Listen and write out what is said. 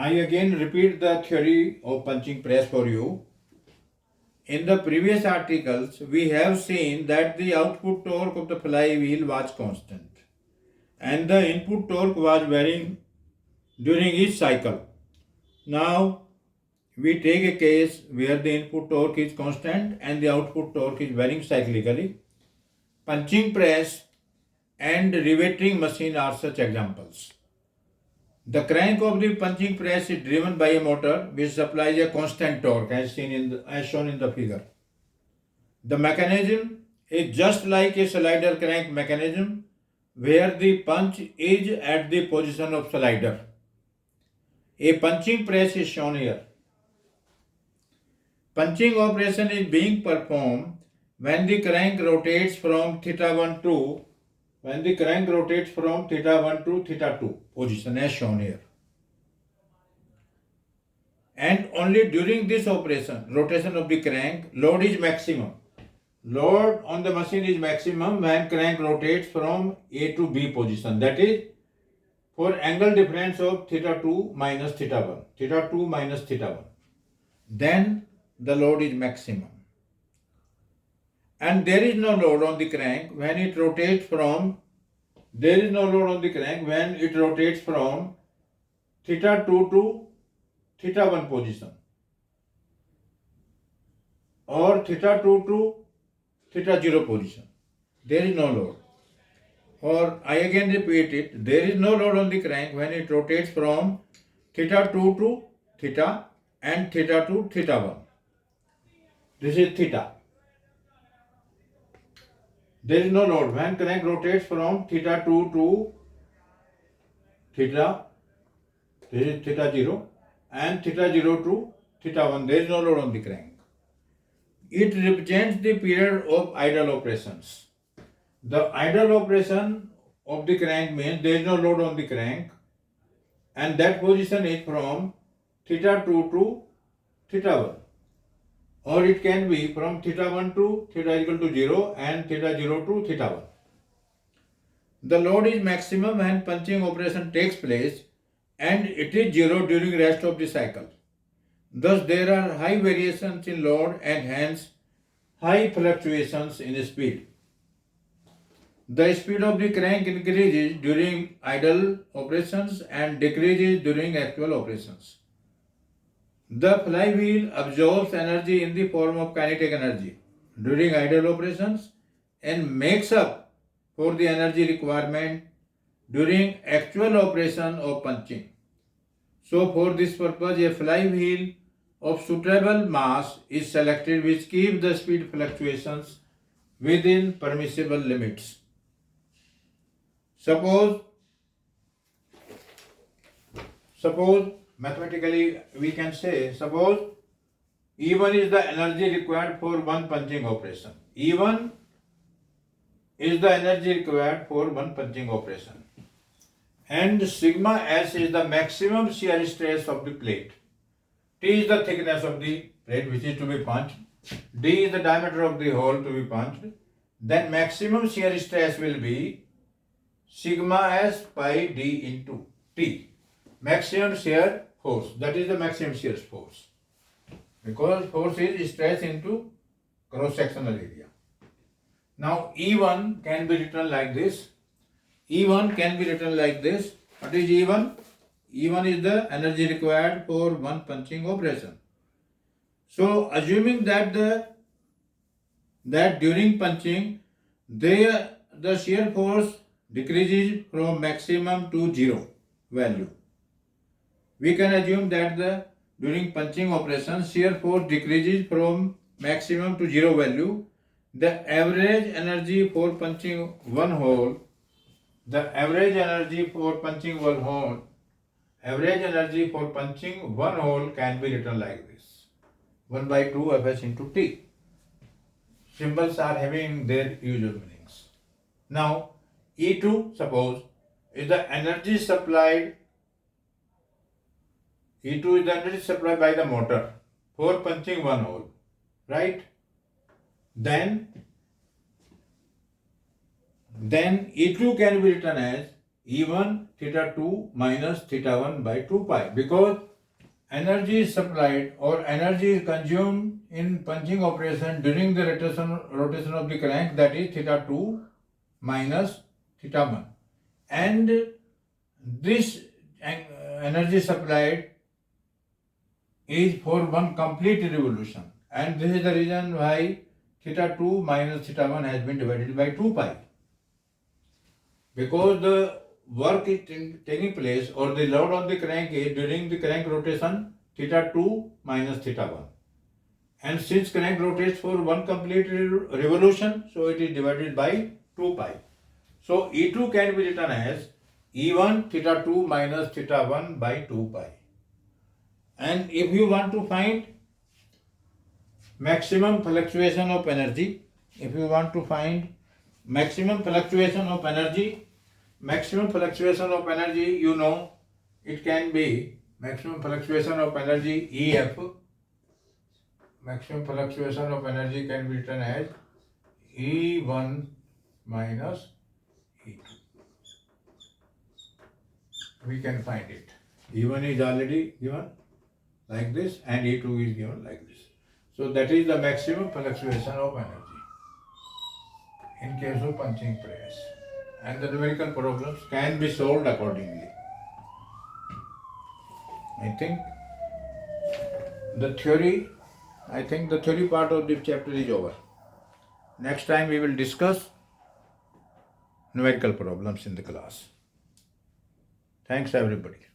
I again repeat the theory of punching press for you. In the previous articles, we have seen that the output torque of the flywheel was constant and the input torque was varying during each cycle. Now, we take a case where the input torque is constant and the output torque is varying cyclically. Punching press and riveting machine are such examples. The crank of the punching press is driven by a motor which supplies a constant torque as shown in the figure. The mechanism is just like a slider crank mechanism where the punch is at the position of slider. A punching press is shown here. Punching operation is being performed when the crank rotates from theta 1 to theta 2 position as shown here. And only during this operation, rotation of the crank, load is maximum. Load on the machine is maximum when crank rotates from A to B position. That is for angle difference of theta 2 minus theta 1. Theta 2 minus theta 1. Then the load is maximum. And there is no load on the crank when it rotates from theta 2 to theta 1 position or theta 2 to theta 0 position. There is no load. Or I again repeat it, there is no load on the crank when it rotates from theta 2 to theta and theta to theta 1. This is theta. There is no load when crank rotates from theta 2 to theta, this is theta 0, and theta 0 to theta 1. There is no load on the crank. It represents the period of idle operations. The idle operation of the crank means there is no load on the crank, and that position is from theta 2 to theta 1. Or it can be from theta 1 to theta equal to 0 and theta 0 to theta 1. The load is maximum when punching operation takes place and it is 0 during rest of the cycle. Thus there are high variations in load and hence high fluctuations in speed. The speed of the crank increases during idle operations and decreases during actual operations. The flywheel absorbs energy in the form of kinetic energy during idle operations and makes up for the energy requirement during actual operation of punching. So for this purpose, a flywheel of suitable mass is selected which keeps the speed fluctuations within permissible limits. Suppose mathematically we can say, suppose E1 is the energy required for one punching operation. E1 is the energy required for one punching operation. And sigma S is the maximum shear stress of the plate. T is the thickness of the plate which is to be punched. D is the diameter of the hole to be punched. Then maximum shear stress will be sigma S pi D into T. Maximum shear force. That is the maximum shear force. Because force is stress into cross-sectional area. Now E1 can be written like this. E1 can be written like this. What is E1? E1 is the energy required for one punching operation. So assuming that during punching the shear force decreases from maximum to 0 value. We can assume that during punching operation shear force decreases from maximum to 0 value. The average energy for punching one hole can be written like this. 1 by 2 Fs into T. Symbols are having their usual meanings. Now, E2, suppose, is the energy supplied by the motor for punching one hole, right? Then E2 can be written as E1 theta 2 minus theta 1 by 2 pi, because energy is supplied or energy is consumed in punching operation during the rotation of the crank, that is theta 2 minus theta 1. And this energy supplied is for one complete revolution. And this is the reason why theta 2 minus theta 1 has been divided by 2 pi. Because the work is taking place or the load on the crank is during the crank rotation theta 2 minus theta 1. And since crank rotates for one complete revolution, so it is divided by 2 pi. So E2 can be written as E1 theta 2 minus theta 1 by 2 pi. And if you want to find maximum fluctuation of energy, maximum fluctuation of energy, you know, it can be maximum fluctuation of energy EF. Maximum fluctuation of energy can be written as E1 minus E2. We can find it. E1 is already given like this and E2 is given like this. So that is the maximum fluctuation of energy in case of punching press. And the numerical problems can be solved accordingly. I think the theory part of this chapter is over. Next time we will discuss numerical problems in the class. Thanks everybody.